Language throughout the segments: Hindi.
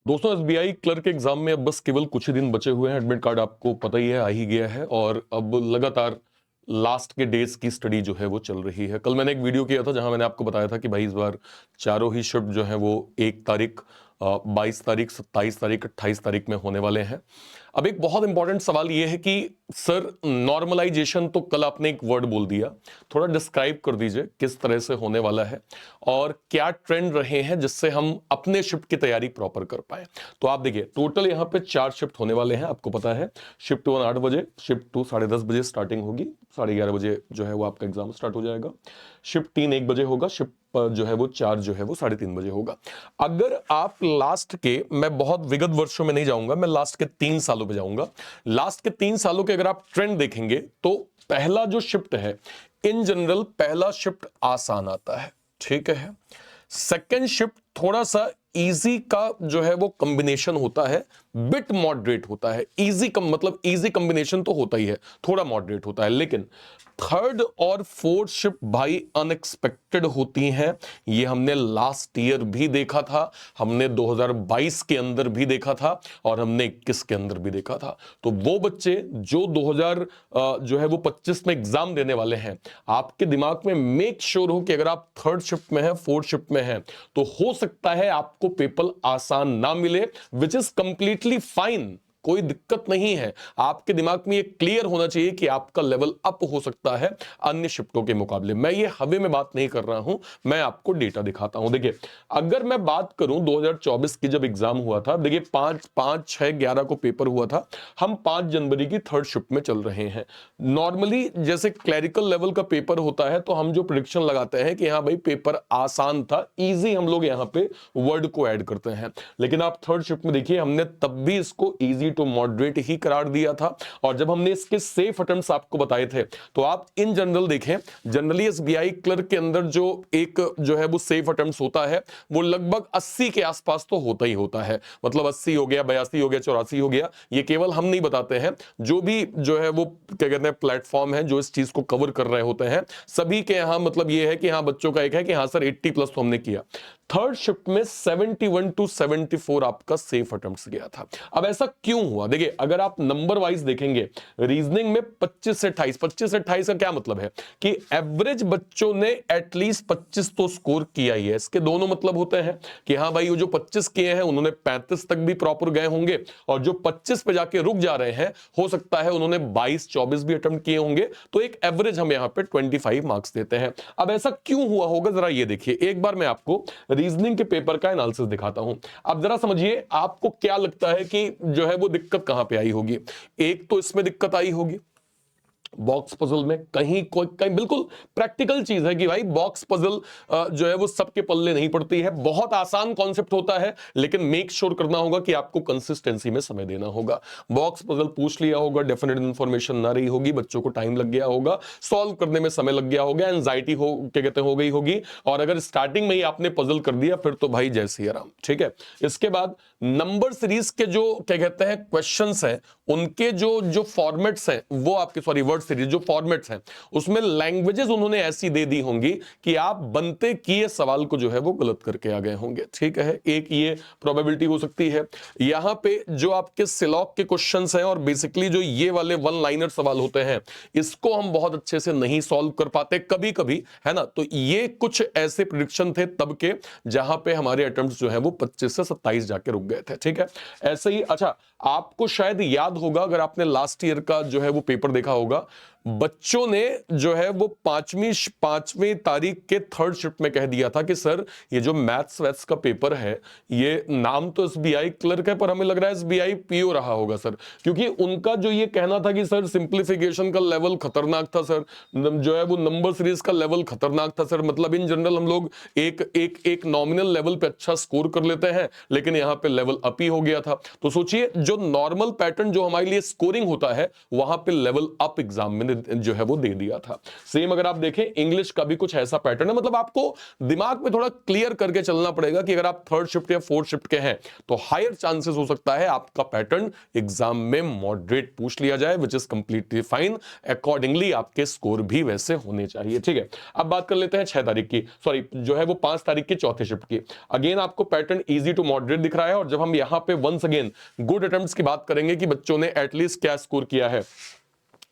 दोस्तों एसबीआई क्लर्क एग्जाम में अब बस केवल कुछ ही दिन बचे हुए हैं। एडमिट कार्ड आपको पता ही है आ ही गया है और अब लगातार लास्ट के डेज की स्टडी जो है वो चल रही है। कल मैंने एक वीडियो किया था जहां मैंने आपको बताया था कि भाई इस बार चारों ही शिफ्ट जो है वो 1 तारीख, 22 तारीख, 27 तारीख, 28 तारीख में होने वाले हैं। अब एक बहुत इंपॉर्टेंट सवाल यह है कि सर नॉर्मलाइजेशन तो कल आपने एक वर्ड बोल दिया, थोड़ा डिस्क्राइब कर दीजिए किस तरह से होने वाला है और क्या ट्रेंड रहे हैं जिससे हम अपने शिफ्ट की तैयारी प्रॉपर कर पाए। तो आप देखिए टोटल यहाँ पे 4 शिफ्ट होने वाले हैं, आपको पता है। शिफ्ट 1 8 बजे, शिफ्ट 2 10:30 बजे स्टार्टिंग होगी, 11:30 बजे जो है वो आपका एग्जाम स्टार्ट हो जाएगा। शिफ्ट 3 1 बजे होगा, शिफ्ट जो है वो 4 जो है वो 3:30 बजे होगा। अगर आप लास्ट के, मैं बहुत विगत वर्षों में नहीं जाऊंगा, मैं लास्ट के 3 सालों पे जाऊंगा। लास्ट के 3 सालों के अगर आप ट्रेंड देखेंगे तो पहला जो शिफ्ट है, इन जनरल पहला शिफ्ट आसान आता है, ठीक है। सेकेंड शिफ्ट थोड़ा सा इजी का जो है वो कॉम्बिनेशन होता है, बिट मॉडरेट होता है। इजी कम मतलब इजी कॉम्बिनेशन तो होता ही है, थोड़ा मॉडरेट होता है। लेकिन थर्ड और फोर्थ शिफ्ट भाई अनएक्सपेक्टेड होती हैं। ये हमने लास्ट ईयर भी देखा था, हमने 2022 के अंदर भी देखा था और हमने 21 के अंदर भी देखा था। तो वो बच्चे जो 2000 जो है वो 25 में एग्जाम देने वाले हैं, आपके दिमाग में मेक श्योर हो कि अगर आप थर्ड शिफ्ट में है, फोर्थ शिफ्ट में है, तो हो सकता है आपको पेपर आसान ना मिले, विच इज कंप्लीटली फाइन। कोई दिक्कत नहीं है। आपके दिमाग में ये क्लियर होना चाहिए कि आपका लेवल अप हो सकता है अन्य शिफ्टों के मुकाबले। मैं ये हवे में बात नहीं कर रहा हूं, मैं आपको डेटा दिखाता हूं। देखिए अगर मैं बात करूं 2024 की जब एग्जाम हुआ था, देखिए 5 6 11 को पेपर हुआ था, हम 5 जनवरी की थर्ड शिफ्ट में चल रहे हैं। नॉर्मली जैसे क्लैरिकल लेवल का पेपर होता है तो हम जो प्रिडिक्शन लगाते हैं कि हाँ भाई पेपर आसान था, इजी, हम लोग यहां पे वर्ड को ऐड करते हैं। लेकिन आप थर्ड शिफ्ट में देखिए, हमने तब भी इसको इजी टू मॉडरेट ही करार दिया था। और जब हमने इसके सेफ अटेम्प्ट्स आपको बताए थे, तो आप इन जनरल देखें, जनरली एसबीआई क्लर्क के अंदर जो एक जो है वो सेफ अटेम्प्ट्स होता है, वो लगभग 80 के आसपास तो होता ही होता है। मतलब 80 हो गया, 82 हो गया, 84 हो गया। ये केवल हम नहीं बताते हैं, जो भी जो है वो क्या कहते हैं प्लेटफॉर्म है जो इस चीज को कवर कर रहे होते हैं, सभी के यहां मतलब ये है कि हाँ बच्चों का एक है कि हाँ सर 80 प्लस तो हमने किया। थर्ड शिफ्ट में 71 टू 74 आपका सेफ अटेम्प्ट्स गया था। अब ऐसा क्यों हुआ? देखिए अगर आप नंबर वाइज देखेंगे, रीजनिंग में 25 से 28, 25 से 28 का क्या मतलब है कि एवरेज बच्चों ने एटलीस्ट 25 तो स्कोर किया ही है। इसके दोनों मतलब होते हैं कि हाँ भाई वो जो 25 किए हैं उन्होंने 35 तक भी प्रॉपर गए होंगे, और जो 25 पे जाके रुक जा रहे हैं हो सकता है उन्होंने 22 24 भी अटेम्प्ट किए होंगे। तो एक एवरेज हम यहां पे 25 मार्क्स देते हैं। अब ऐसा क्यों हुआ होगा जरा ये देखिए, एक बार मैं आपको रीजनिंग के पेपर का एनालिसिस दिखाता हूं। अब जरा समझिए आपको क्या लगता है कि जो है वो दिक्कत कहां पे आई होगी। एक तो इसमें दिक्कत आई होगी बॉक्स पजल में, कहीं कोई कहीं बिल्कुल प्रैक्टिकल चीज है कि भाई बॉक्स पजल जो है वो सबके पल्ले नहीं पड़ती है। बहुत आसान कॉन्सेप्ट होता है, लेकिन मेक श्योर करना होगा कि आपको कंसिस्टेंसी में समय देना होगा। बॉक्स पजल पूछ लिया होगा, डेफिनेट इंफॉर्मेशन ना रही होगी, बच्चों को टाइम लग गया होगा, सॉल्व करने में समय लग गया होगा, एंजाइटी हो क्या कहते हो गई होगी, और अगर स्टार्टिंग में ही आपने पजल कर दिया फिर तो भाई जय सिया राम। ठीक है, इसके बाद नंबर सीरीज के जो क्या कहते हैं क्वेश्चंस हैं, उनके जो जो फॉर्मेट्स हैं वो आपके, सॉरी वर्ड सीरीज जो फॉर्मेट्स हैं, उसमें लैंग्वेजेस उन्होंने ऐसी दे दी होंगी कि आप बनते किए सवाल को जो है वो गलत करके आ गए होंगे। ठीक है, एक ये प्रोबेबिलिटी हो सकती है। यहां पे जो आपके सिलॉक के क्वेश्चंस हैं और बेसिकली जो ये वाले वन लाइनर सवाल होते हैं, इसको हम बहुत अच्छे से नहीं सॉल्व कर पाते कभी कभी, है ना। तो ये कुछ ऐसे प्रिडिक्शन थे तब के जहां पे हमारे अटेम्प्ट्स जो है वो 25 से 27 जाके रुक गए थे। ठीक है, ऐसे ही अच्छा आपको शायद याद होगा, अगर आपने लास्ट ईयर का जो है वो पेपर देखा होगा, बच्चों ने जो है वो पांचवीं तारीख के थर्ड शिफ्ट में कह दिया था कि सर ये जो मैथ्स वैथ्स का पेपर है, ये नाम तो एसबीआई क्लर्क है पर हमें लग रहा है एसबीआई पीओ रहा होगा सर। क्योंकि उनका जो ये कहना था कि सर सिंप्लीफिकेशन का लेवल खतरनाक था सर, जो है वो नंबर सीरीज का लेवल खतरनाक था सर। मतलब इन जनरल हम लोग एक एक एक नॉमिनल लेवल पे अच्छा स्कोर कर लेते हैं, लेकिन यहां पे लेवल अप ही हो गया था। तो सोचिए जो नॉर्मल पैटर्न जो हमारे लिए स्कोरिंग होता है, वहां पे लेवल अप एग्जाम में मैंने जो है वो दे दिया था। सेम अगर आप देखें इंग्लिश का भी कुछ ऐसा पैटर्न है, मतलब आपको दिमाग में थोड़ा क्लियर करके चलना पड़ेगा कि अगर आप थर्ड शिफ्ट या फोर्थ शिफ्ट के हैं तो हायर चांसेस हो सकता है आपका पैटर्न एग्जाम में मॉडरेट पूछ लिया जाए, which is completely fine. Accordingly आपके स्कोर भी वैसे होने चाहिए, ठीक है। अब बात कर लेते हैं 6 तारीख की, सॉरी जो है वो 5 तारीख की चौथे शिफ्ट की। अगेन आपको पैटर्न इजी टू मॉडरेट दिख रहा है, और जब हम यहां पे वंस अगेन गुड अटेम्प्ट्स की बात करेंगे कि बच्चों ने एटलीस्ट क्या स्कोर किया है,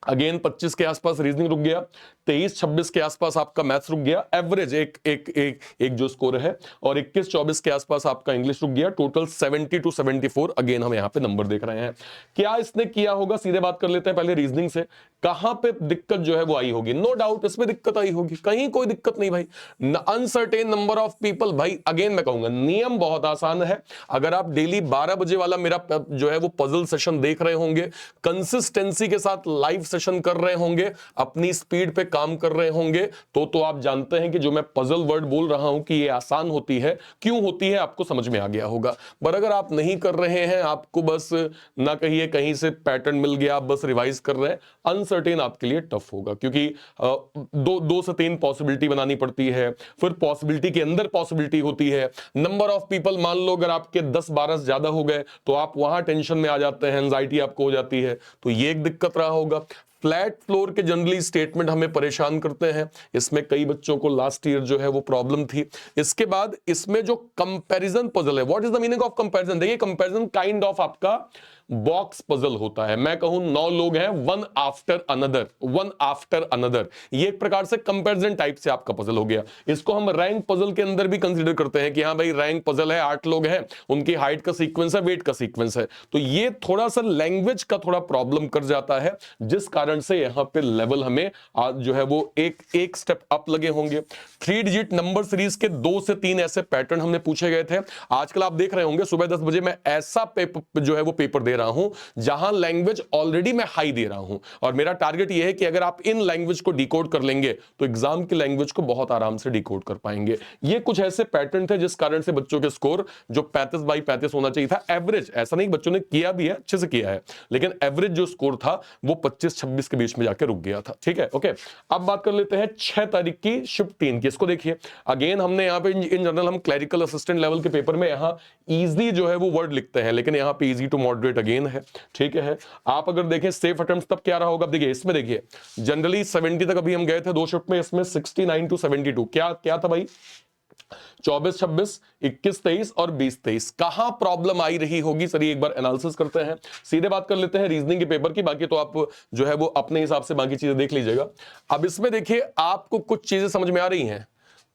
अगेन 25 के आसपास रीजनिंग रुक गया, 23-26 के आसपास आपका मैथ्स रुक गया, एवरेज एक जो स्कोर है, और 21-24 के आसपास आपका इंग्लिश रुक गया। टोटल 70 to 74 अगेन हम यहां पे नंबर देख रहे हैं। क्या इसने किया होगा, सीधे बात कर लेते हैं पहले रीजनिंग से। कहां पे दिक्कत जो है वो आई होगी, नो डाउट इसमें दिक्कत आई होगी, कहीं कोई दिक्कत नहीं भाई। अनसर्टेन नंबर ऑफ पीपल, भाई अगेन मैं कहूंगा नियम बहुत आसान है। अगर आप डेली 12 बजे वाला मेरा जो है वो पजल सेशन देख रहे होंगे, कंसिस्टेंसी के साथ लाइव सेशन कर रहे होंगे, अपनी स्पीड पे काम कर रहे होंगे, तो आप जानते हैं कि जो मैं पजल वर्ड बोल रहा हूं कि ये आसान होती है, क्यों होती है, आपको समझ में आ गया होगा। पर अगर आप नहीं कर रहे हैं, आपको बस ना कहिए कहीं से पैटर्न मिल गया, आप बस रिवाइज कर रहे हैं, अनसर्टेन आपके लिए टफ होगा, क्योंकि दो से 3 पॉसिबिलिटी बनानी पड़ती है, फिर पॉसिबिलिटी के अंदर पॉसिबिलिटी होती है। नंबर ऑफ पीपल मान लो अगर आपके 10-12 से ज्यादा हो गए तो आप वहां टेंशन में आ जाते हैं, एंजाइटी आपको हो जाती है, तो ये एक दिक्कत रहा होगा। फ्लैट फ्लोर के जनरली स्टेटमेंट हमें परेशान करते हैं, इसमें कई बच्चों को लास्ट ईयर जो है वो प्रॉब्लम थी। इसके बाद इसमें जो कंपैरिजन पजल है, what is the meaning of comparison, देखिए कंपैरिजन काइंड ऑफ आपका बॉक्स पजल होता है। मैं कहूं 9 लोग हैं, वन आफ्टर अनदर, ये एक प्रकार से कंपैरिजन टाइप से आपका पजल हो गया। इसको हम रैंक पजल के अंदर भी कंसीडर करते हैं कि हाँ भाई रैंक पजल है, 8 लोग हैं, उनकी हाइट का सीक्वेंस है, वेट का सीक्वेंस है, तो ये थोड़ा सा लैंग्वेज का थोड़ा प्रॉब्लम कर जाता है, जिस कारण से यहां पे लेवल हमें आज जो है वो एक स्टेप अप लगे होंगे। 3 डिजिट नंबर सीरीज के 2 से 3 ऐसे पैटर्न हमने पूछे गए थे। आजकल आप देख रहे होंगे सुबह 10 बजे मैं ऐसा पेपर जो है वो पेपर दे रहा हूं जहां लैंग्वेज ऑलरेडी मैं हाई दे रहा हूं, और मेरा टारगेट यह है कि अगर आप इन लैंग्वेज को डिकोड कर लेंगे तो एग्जाम की लैंग्वेज को बहुत आराम से डिकोड कर पाएंगे। ये कुछ ऐसे पैटर्न थे जिस कारण से बच्चों के स्कोर जो 35/35 होना चाहिए था एवरेज, ऐसा नहीं बच्चों ने किया भी है, अच्छे से किया है, लेकिन एवरेज जो स्कोर था वो 25-26 के बीच में जाके रुक गया था, ठीक है। ओके, अब बात कर लेते हैं 6 तारीख की शिफ्ट 3 की। इसको देखिए अगेन हमने यहां पे इन जनरल हम क्लरिकल असिस्टेंट लेवल के पेपर में यहां इजी जो है वो वर्ड लिखते हैं, लेकिन यहां पे इजी टू मॉडरेट अगेन है, ठीक है। आप अगर देखें सेफ अटेम्प्ट्स तब क्या रहा होगा, देखिए इसमें देखिए जनरली 70 तक अभी हम गए थे 2 शिफ्ट में, इसमें 69 to 72 क्या था भाई, 24-26, 21-23 और 20-23। कहां प्रॉब्लम आई रही होगी, चलिए एक बार एनालिसिस करते हैं। सीधे बात कर लेते हैं रीजनिंग के पेपर की, बाकी तो आप जो है वो अपने हिसाब से बाकी चीजें देख लीजिएगा। अब इसमें देखिए आपको कुछ चीजें समझ में आ रही हैं,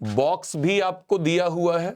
बॉक्स भी आपको दिया हुआ है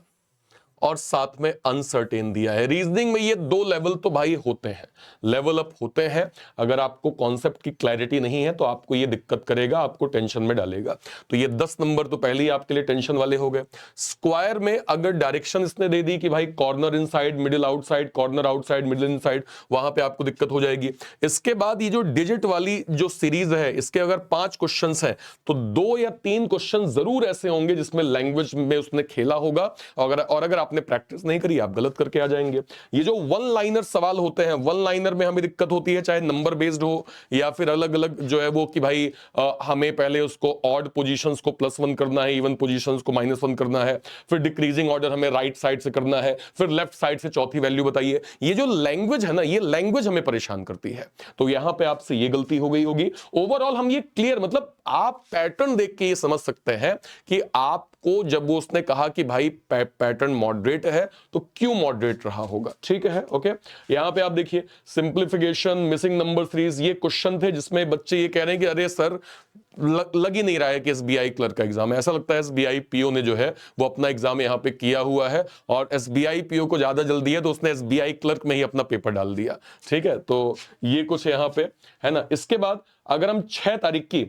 और साथ में अनसर्टेन दिया है। रीजनिंग में ये 2 लेवल तो भाई होते हैं, लेवल अप होते हैं। अगर आपको कॉन्सेप्ट की क्लैरिटी नहीं है तो आपको ये दिक्कत करेगा, आपको टेंशन में डालेगा। तो ये 10 नंबर तो पहले ही आपके लिए टेंशन वाले हो गए। स्क्वायर में अगर डायरेक्शन इसने दे दी कि भाई corner inside, middle outside, corner outside, middle inside, वहां पे आपको दिक्कत हो जाएगी। इसके बाद ये जो डिजिट वाली जो सीरीज है, इसके अगर 5 क्वेश्चन है तो 2 या 3 क्वेश्चन जरूर ऐसे होंगे जिसमें लैंग्वेज में उसने खेला होगा, और अगर आपने प्रैक्टिस नहीं करी आप गलत करके आ जाएंगे। ये जो वन लाइनर सवाल होते हैं, वन लाइनर में हमें दिक्कत होती है, चाहे नंबर बेस्ड हो या फिर अलग अलग जो है वो कि भाई हमें पहले उसको ऑड पोजीशंस को +1 करना है, इवन पोजीशंस को -1 करना है, फिर डिक्रीजिंग ऑर्डर हमें राइट साइड से करना है, फिर लेफ्ट साइड से चौथी वैल्यू बताइए। ये जो लैंग्वेज है ना, ये लैंग्वेज हमें परेशान करती है, तो यहां पे आपसे ये गलती हो गई होगी। ओवरऑल हम ये क्लियर, मतलब आप पैटर्न देख के ये समझ सकते हैं कि आपको जब वो उसने कहा कि भाई पैटर्न मॉडरेट है तो क्यों मॉडरेट रहा होगा, ठीक है। ओके, यहां पे आप देखिए सिंप्लीफिकेशन, मिसिंग नंबर सीरीज, ये क्वेश्चन थे जिसमें बच्चे ये कह रहे हैं कि अरे सर लग ही नहीं रहा है कि एसबीआई क्लर्क का एग्जाम है, ऐसा लगता है एसबीआई पीओ ने जो है वो अपना एग्जाम यहां पे किया हुआ है, और एसबीआई पीओ को ज्यादा जल्दी है तो उसने एसबीआई क्लर्क में ही अपना पेपर डाल दिया, ठीक है। तो ये कुछ यहां पे है ना। इसके बाद अगर हम 6 तारीख की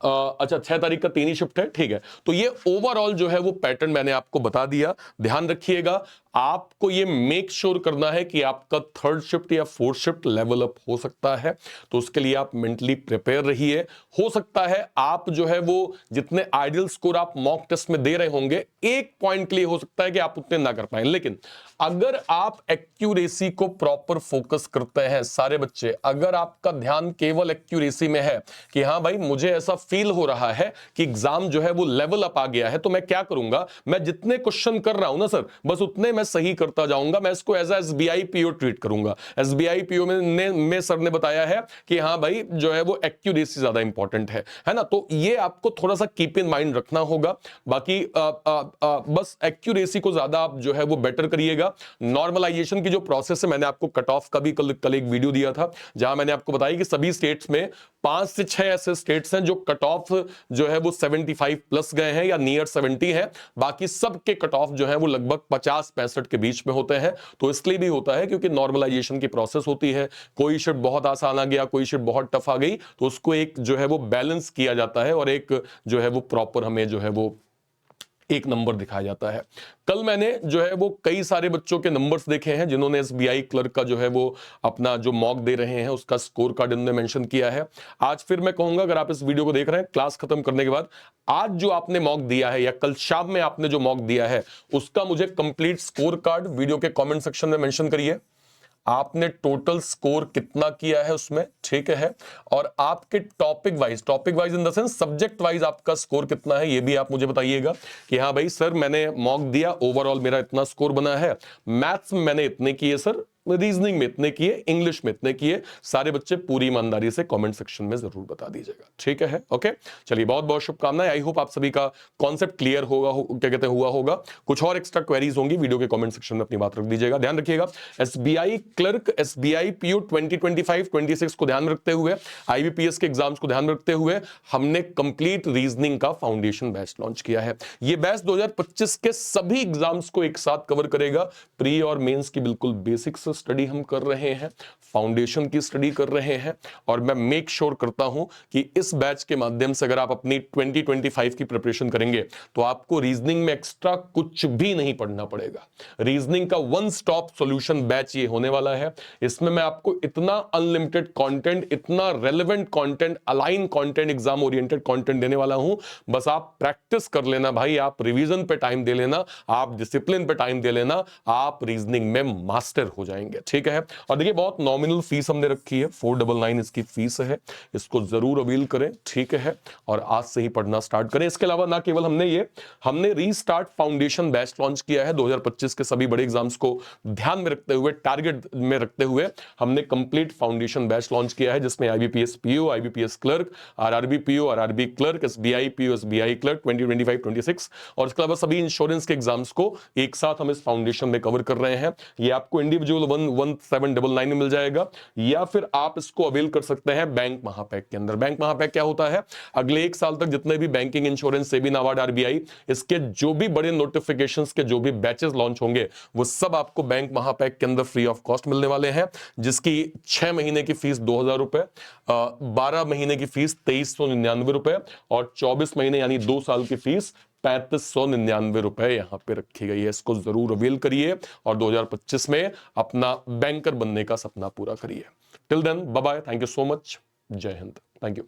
अच्छा 6 तारीख का 3 ही शिफ्ट है, ठीक है। तो ये ओवरऑल जो है वो पैटर्न मैंने आपको बता दिया, ध्यान रखिएगा। आपको ये मेक श्योर करना है कि आपका थर्ड शिफ्ट या फोर्थ शिफ्ट लेवल अप हो सकता है, तो उसके लिए आप मेंटली प्रिपेयर रहिए। हो सकता है आप जो है वो जितने आइडियल स्कोर आप मॉक टेस्ट में दे रहे होंगे, एक पॉइंट के लिए हो सकता है कि आप उतने ना कर पाए, लेकिन अगर आप एक्यूरेसी को प्रॉपर फोकस करते हैं, सारे बच्चे, अगर आपका ध्यान केवल एक्यूरेसी में है कि हां भाई मुझे ऐसा फील हो रहा है कि एग्जाम जो है वो लेवल अप आ गया है, तो मैं क्या करूंगा, मैं जितने क्वेश्चन कर रहा हूं ना सर, बस उतने मैं सही करता जाऊंगा, मैं इसको एज एसबीआई पीओ ट्रीट करूंगा। एसबीआई पीओ में सर ने बताया है कि हां भाई जो है वो एक्यूरेसी ज्यादा इंपॉर्टेंट है ना, तो ये आपको थोड़ा सा कीप इन माइंड रखना होगा। बाकी बस एक्यूरेसी को ज्यादा आप जो है वो बेटर करिएगा। नॉर्मलाइजेशन की जो प्रोसेस है, मैंने आपको कट ऑफ का भी कल एक वीडियो दिया था, जहां मैंने आपको बताया कि सभी स्टेट्स में 5 से 6 ऐसे स्टेट्स हैं जो कट ऑफ जो है वो 75 प्लस गए हैं या नियर 70 है, बाकी सबके कट ऑफ जो है वो लगभग 50-65 के बीच में होते हैं। तो इसलिए भी होता है क्योंकि नॉर्मलाइजेशन की प्रोसेस होती है, कोई शिफ्ट बहुत आसान आ गया, कोई शिफ्ट बहुत टफ आ गई, तो उसको एक जो है वो बैलेंस किया जाता है और एक जो है वो प्रॉपर हमें जो है वो एक नंबर दिखाया जाता है। कल मैंने जो है वो कई सारे बच्चों के नंबर्स देखे हैं जिन्होंने एसबीआई क्लर्क का जो है वो अपना जो मॉक दे रहे हैं उसका स्कोर कार्ड इन्होंने मेंशन किया है। आज फिर मैं कहूंगा, अगर आप इस वीडियो को देख रहे हैं क्लास खत्म करने के बाद, आज जो आपने मॉक दिया है या कल शाम में आपने जो मॉक दिया है उसका मुझे कंप्लीट स्कोर कार्ड वीडियो के कमेंट सेक्शन में मेंशन करिए। आपने टोटल स्कोर कितना किया है उसमें, ठीक है, और आपके topic wise in the sense subject wise आपका स्कोर कितना है, ये भी आप मुझे बताइएगा कि हाँ भाई सर मैंने मॉक दिया, ओवरऑल मेरा इतना स्कोर बना है, मैथ्स में मैंने इतने किए सर, रीजनिंग में इतने किए, इंग्लिश में इतने किए। सारे बच्चे पूरी ईमानदारी से कमेंट सेक्शन में जरूर बता दीजिएगा, ठीक है। ओके, चलिए बहुत बहुत शुभकामनाएं। आई होप आप सभी का कॉन्सेप्ट क्लियर होगा, क्या कहते हैं, हुआ होगा। कुछ और एक्स्ट्रा क्वेरीज होंगी, वीडियो के कमेंट सेक्शन में अपनी बात रख दीजिएगा। ध्यान रखिएगा, एसबीआई क्लर्क, एसबीआई पीओ 2025-26 को ध्यान में रखते हुए, आईबीपीएस के एग्जाम्स को ध्यान में रखते हुए हमने कंप्लीट रीजनिंग का फाउंडेशन बैच लॉन्च किया है। यह बैच 2025 के सभी एग्जाम्स को एक साथ कवर करेगा। प्री और मेंस की बिल्कुल बेसिक्स स्टडी हम कर रहे हैं, फाउंडेशन की स्टडी कर रहे हैं, और मैं मेक श्योर करता हूं कि इस बैच के माध्यम से अगर आप अपनी 2025 की प्रिपरेशन करेंगे तो आपको रीजनिंग में एक्स्ट्रा कुछ भी नहीं पढ़ना पड़ेगा। रीजनिंग का वन स्टॉप सॉल्यूशन बैच ये होने वाला है। इसमें मैं आपको इतना अनलिमिटेड कंटेंट, इतना relevant content, align content, exam oriented content देने वाला हूं। बस आप प्रैक्टिस कर लेना भाई, आप रिवीजन पे टाइम दे लेना, आप डिसिप्लिन पे टाइम दे लेना, आप रीजनिंग में मास्टर हो जाएंगे, ठीक है। और देखिए बहुत नॉमिनल फीस हमने रखी है, 499 इसकी फीस है, इसको जरूर अवेल करें, ठीक है, और आज से ही पढ़ना स्टार्ट करें। इसके अलावा ना केवल हमने रीस्टार्ट फाउंडेशन बैच लॉन्च किया है 2025 के सभी बड़े एग्जाम्स को ध्यान में रखते हुए, टारगेट में रखते हुए हमने कंप्लीट फाउंडेशन बैच लॉन्च किया है, जिसमें IBPS PO, IBPS clerk, RRB PO, RRB clerk, SBI PO, SBI clerk 2025-26 और इसके अलावा सभी इंश्योरेंस के एग्जाम्स को एक साथ हम इस फाउंडेशन में कवर कर रहे हैं। ये आपको इंडिविजुअल 1799 में मिल जाएगा, या फिर आप इसको अवेल कर सकते हैं बैंक महापैक के अंदर। बैंक महापैक क्या होता है, अगले 1 साल तक जितने भी banking, insurance, SEBI, NABARD, RBI, इसके जो भी बड़े नोटिफिकेशंस के जो भी बैचेस लॉन्च होंगे वो सब आपको बैंक महापैक के अंदर फ्री ऑफ कॉस्ट मिलने वाले हैं, जिसकी 6 महीने की फीस 2000 रुपए, 12 महीने की फीस 2399 रुपए और 24 महीने यानी 2 साल की फीस 3599 रुपए यहां पे रखी गई है। इसको जरूर अवेल करिए और 2025 में अपना बैंकर बनने का सपना पूरा करिए। Till then bye bye, thank you so much, Jai Hind, thank you.